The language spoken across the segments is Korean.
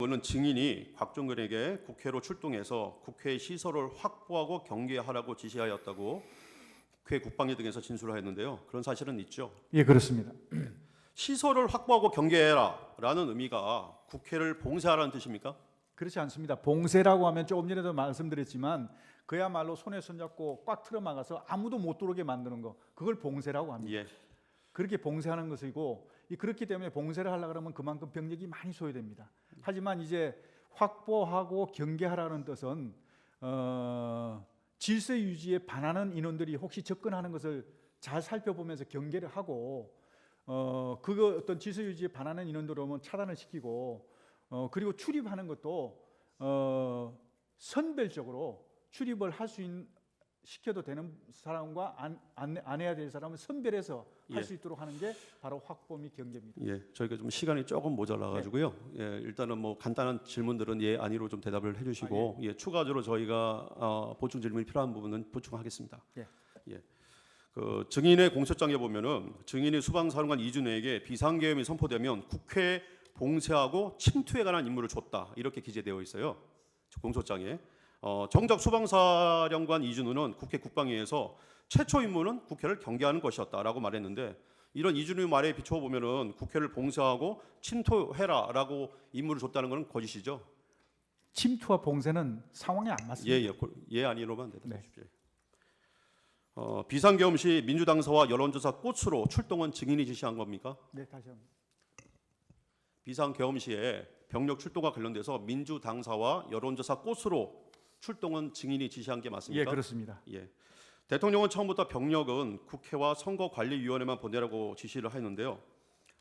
이거는 증인이 곽종근에게 국회로 출동해서 국회 시설을 확보하고 경계하라고 지시하였다고 국회 국방위 등에서 진술을 했는데요. 그런 사실은 있죠? 예, 그렇습니다. 시설을 확보하고 경계해라라는 의미가 국회를 봉쇄하라는 뜻입니까? 그렇지 않습니다. 봉쇄라고 하면 조금 전에도 말씀드렸지만 그야말로 손에 손잡고 꽉 틀어막아서 아무도 못 들어오게 만드는 거, 그걸 봉쇄라고 합니다. 예. 그렇게 봉쇄하는 것이고, 그렇기 때문에 봉쇄를 하려고 하면 그만큼 병력이 많이 소요됩니다. 하지만 이제 확보하고 경계하라는 뜻은 질서 유지에 반하는 인원들이 혹시 접근하는 것을 잘 살펴보면서 경계를 하고 그거 어떤 질서 유지에 반하는 인원들 오면 차단을 시키고 그리고 출입하는 것도 선별적으로 출입을 할 수 있는 시켜도 되는 사람과 안 해야 될 사람을 선별해서 할 수 있도록 하는 게 바로 확보 및 경계입니다. 예, 저희가 좀 시간이 조금 모자라가지고요. 네. 예, 일단은 뭐 간단한 질문들은 예, 아니로 좀 대답을 해주시고 예. 예, 추가적으로 저희가 보충 질문이 필요한 부분은 보충하겠습니다. 예. 예. 그 증인의 공소장에 보면은 증인이 수방사령관 이준호에게 비상계엄이 선포되면 국회 봉쇄하고 침투에 관한 임무를 줬다 이렇게 기재되어 있어요. 공소장에. 정작 수방사령관 이준호는 국회 국방위에서 최초 임무는 국회를 경계하는 것이었다라고 말했는데 이런 이준호의 말에 비추어 보면은 국회를 봉쇄하고 침투해라라고 임무를 줬다는 것은 거짓이죠. 침투와 봉쇄는 상황에 안 맞습니다. 예 아니로만 대답해 주십시오. 비상계엄 시 민주당사와 여론조사 꽃으로 출동은 증인이 지시한 겁니까? 네, 다시 한번. 비상계엄 시에 병력 출동과 관련돼서 민주당사와 여론조사 꽃으로 출동은 증인이 지시한 게 맞습니까? 예, 그렇습니다. 예. 대통령은 처음부터 병력은 국회와 선거관리위원회만 보내라고 지시를 했는데요.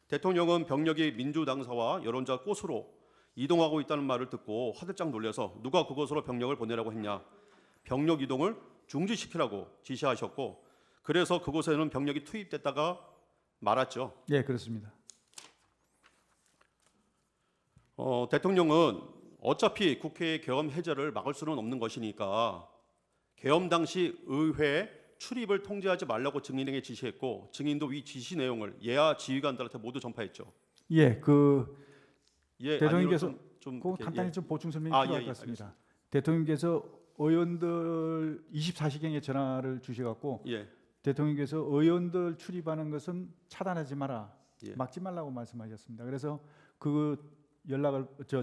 대통령은 병력이 민주당사와 여론조사 꽃으로 이동하고 있다는 말을 듣고 화들짝 놀라서 누가 그곳으로 병력을 보내라고 했냐. 병력 이동을 중지시키라고 지시하셨고 그래서 그곳에는 병력이 투입됐다가 말았죠. 예, 그렇습니다. 대통령은 어차피 국회의 계엄 해제를 막을 수는 없는 것이니까 계엄 당시 의회 출입을 통제하지 말라고 증인에게 지시했고 증인도 위 지시 내용을 예하 지휘관들한테 모두 전파했죠. 예, 예, 대통령께서 좀 간단히 예. 좀 보충 설명이 필요할 것 같습니다. 알겠습니다. 대통령께서 의원들 24시경에 전화를 주셔갖고 예. 대통령께서 의원들 출입하는 것은 차단하지 마라, 예. 막지 말라고 말씀하셨습니다. 그래서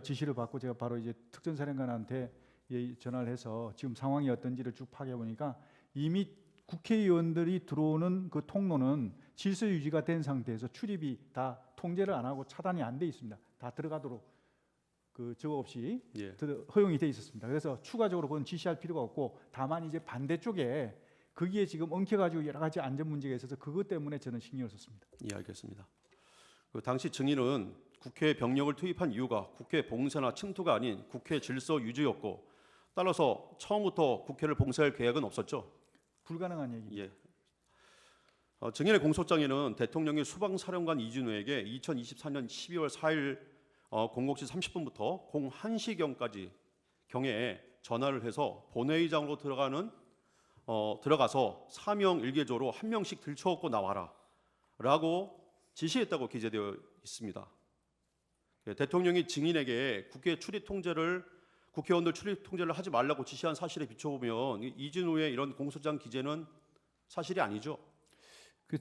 지시를 받고 제가 바로 이제 특전사령관한테 전화를 해서 지금 상황이 어떤지를 쭉 파악해 보니까 이미 국회의원들이 들어오는 그 통로는 질서 유지가 된 상태에서 출입이 다 통제를 안 하고 차단이 안 돼 있습니다. 다 들어가도록 저거 없이 예. 허용이 돼 있었습니다. 그래서 추가적으로 그건 지시할 필요가 없고 다만 이제 반대쪽에 거기에 지금 엉켜가지고 여러 가지 안전 문제가 있어서 그것 때문에 저는 신경을 썼습니다. 예, 알겠습니다. 그 당시 증인은 국회에 병력을 투입한 이유가 국회 봉쇄나 침투가 아닌 국회 질서 유지였고 따라서 처음부터 국회를 봉쇄할 계획은 없었죠. 불가능한 얘기입니다. 예. 증인의 공소장에는 대통령이 수방사령관 이준호에게 2024년 12월 4일 00시 30분부터 01시경까지 경에 전화를 해서 본회의장으로 들어가서 사명 일개조로 한 명씩 들쳐업고 나와라라고 지시했다고 기재되어 있습니다. 대통령이 증인에게 국회의원들 출입 통제를 하지 말라고 지시한 사실에 비춰보면 이준호의 이런 공소장 기재는 사실이 아니죠.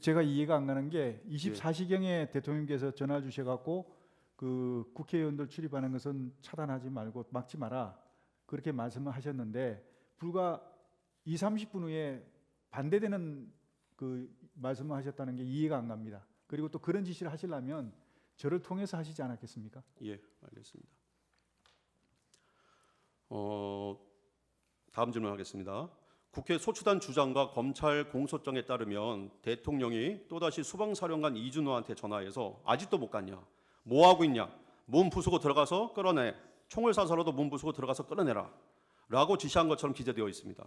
제가 이해가 안 가는 게 24시경에 대통령께서 전화 주셔갖고 국회의원들 출입하는 것은 차단하지 말고 막지 마라 그렇게 말씀을 하셨는데 불과 20-30분 후에 반대되는 말씀을 하셨다는 게 이해가 안 갑니다. 그리고 또 그런 지시를 하시려면 저를 통해서 하시지 않았겠습니까? 예, 알겠습니다. 다음 질문하겠습니다. 국회 소추단 주장과 검찰 공소장에 따르면 대통령이 또다시 수방사령관 이준호한테 전화해서 아직도 못 갔냐? 뭐 하고 있냐? 몸 부수고 들어가서 끌어내. 총을 쏴서라도 몸 부수고 들어가서 끌어내라. 라고 지시한 것처럼 기재되어 있습니다.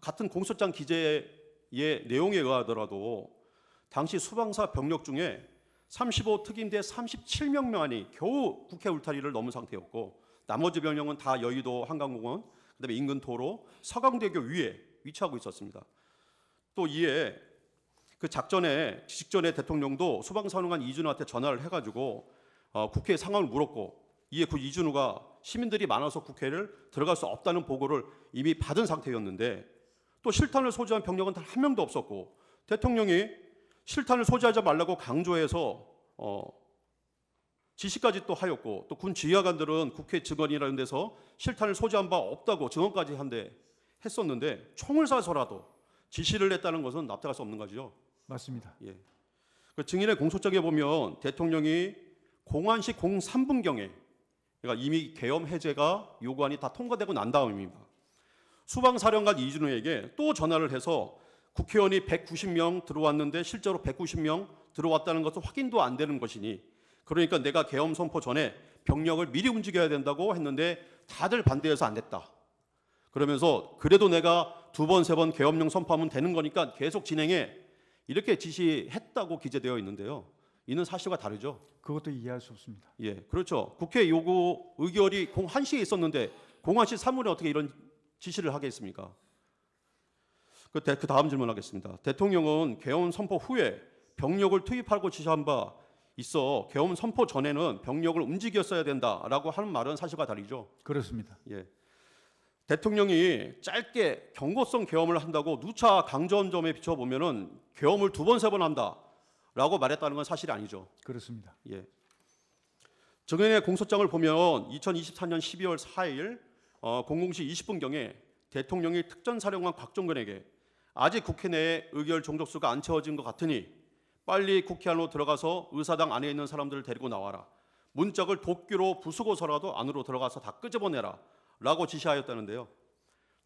같은 공소장 기재의 내용에 의하더라도 당시 수방사 병력 중에 35특임대 37명만이 겨우 국회 울타리를 넘은 상태였고 나머지 병력은 다 여의도 한강공원, 그다음에 인근 도로, 서강대교 위에 위치하고 있었습니다. 또 이에 그 작전에 직전에 대통령도 수방사령관 이준호한테 전화를 해가지고 국회 상황을 물었고 이에 그 이준우가 시민들이 많아서 국회를 들어갈 수 없다는 보고를 이미 받은 상태였는데 또 실탄을 소지한 병력은 단 한 명도 없었고 대통령이 실탄을 소지하지 말라고 강조해서 지시까지 또 하였고 또 군 지휘관들은 국회 증언이라는 데서 실탄을 소지한 바 없다고 증언까지 했었는데 총을 쏴서라도 지시를 했다는 것은 납득할 수 없는 거죠. 맞습니다. 예. 그 증인의 공소장에 보면 대통령이 공안시 03분경에 그러니까 이미 계엄 해제가 요구안이 다 통과되고 난 다음입니다. 수방사령관 이준우에게 또 전화를 해서 국회의원이 190명 들어왔는데 실제로 190명 들어왔다는 것은 확인도 안 되는 것이니 그러니까 내가 계엄 선포 전에 병력을 미리 움직여야 된다고 했는데 다들 반대해서 안 됐다. 그러면서 그래도 내가 2번, 3번 계엄령 선포하면 되는 거니까 계속 진행해. 이렇게 지시했다고 기재되어 있는데요. 이는 사실과 다르죠. 그것도 이해할 수 없습니다. 예, 그렇죠. 국회 요구 의결이 공 1시에 있었는데 공안시 사무에 어떻게 이런 지시를 하겠습니까? 그 다음 질문하겠습니다. 대통령은 계엄 선포 후에 병력을 투입하고 지시한 바 있어 계엄 선포 전에는 병력을 움직였어야 된다라고 하는 말은 사실과 다르죠. 그렇습니다. 예. 대통령이 짧게 경고성 계엄을 한다고 누차 강조한 점에 비춰보면은 계엄을 2번, 3번 한다라고 말했다는 건 사실이 아니죠. 그렇습니다. 예. 증인의 공소장을 보면 2024년 12월 4일 00시 20분경에 대통령이 특전사령관 곽종근에게 아직 국회 내에 의결 종족수가 안 채워진 것 같으니 빨리 국회 안으로 들어가서 의사당 안에 있는 사람들을 데리고 나와라. 문짝을 도끼로 부수고서라도 안으로 들어가서 다 끄집어내라. 라고 지시하였다는데요.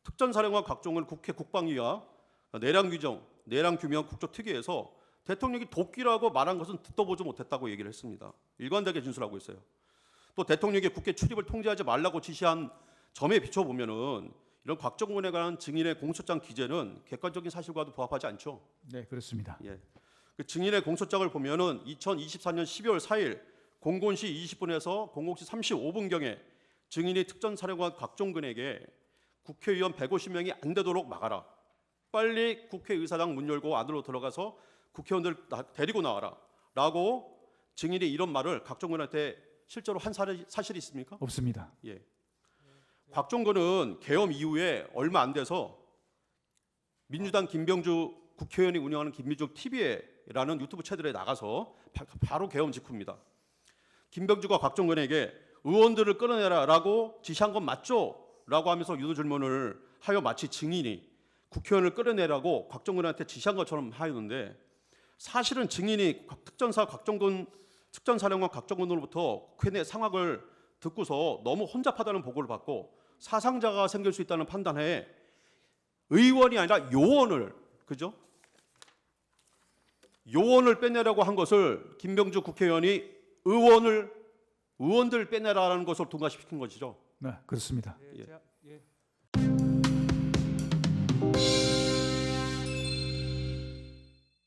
특전사령관 곽종근 국회 국방위와 내량규명 국조특위에서 대통령이 도끼라고 말한 것은 듣도 보지 못했다고 얘기를 했습니다. 일관되게 진술하고 있어요. 또 대통령이 국회 출입을 통제하지 말라고 지시한 점에 비춰보면은 이런 곽종근에 관한 증인의 공소장 기재는 객관적인 사실과도 부합하지 않죠. 네, 그렇습니다. 예. 그 증인의 공소장을 보면은 2024년 12월 4일 00시 20분에서 00시 35분경에 증인이 특전사령관 곽종근에게 국회의원 150명이 안 되도록 막아라. 빨리 국회의사당 문 열고 안으로 들어가서 국회의원들 데리고 나와라. 라고 증인이 이런 말을 곽종근한테 실제로 한 사실이 있습니까? 없습니다. 예. 곽종근은 계엄 이후에 얼마 안 돼서 민주당 김병주 국회의원이 운영하는 김민중 TV라는 유튜브 채널에 나가서 바로 계엄 직후입니다. 김병주가 곽종근에게 의원들을 끌어내라라고 지시한 건 맞죠? 라고 하면서 유도 질문을 하여 마치 증인이 국회의원을 끌어내라고 곽종근한테 지시한 것처럼 하였는데 사실은 증인이 특전사령관 곽종근으로부터 국회 내 상황을 듣고서 너무 혼잡하다는 보고를 받고 사상자가 생길 수 있다는 판단에 의원이 아니라 요원을 그죠? 요원을 빼내라고 한 것을 김병주 국회의원이 의원들 빼내라라는 것을 동가시킨 것이죠. 네, 그렇습니다. 예. 예.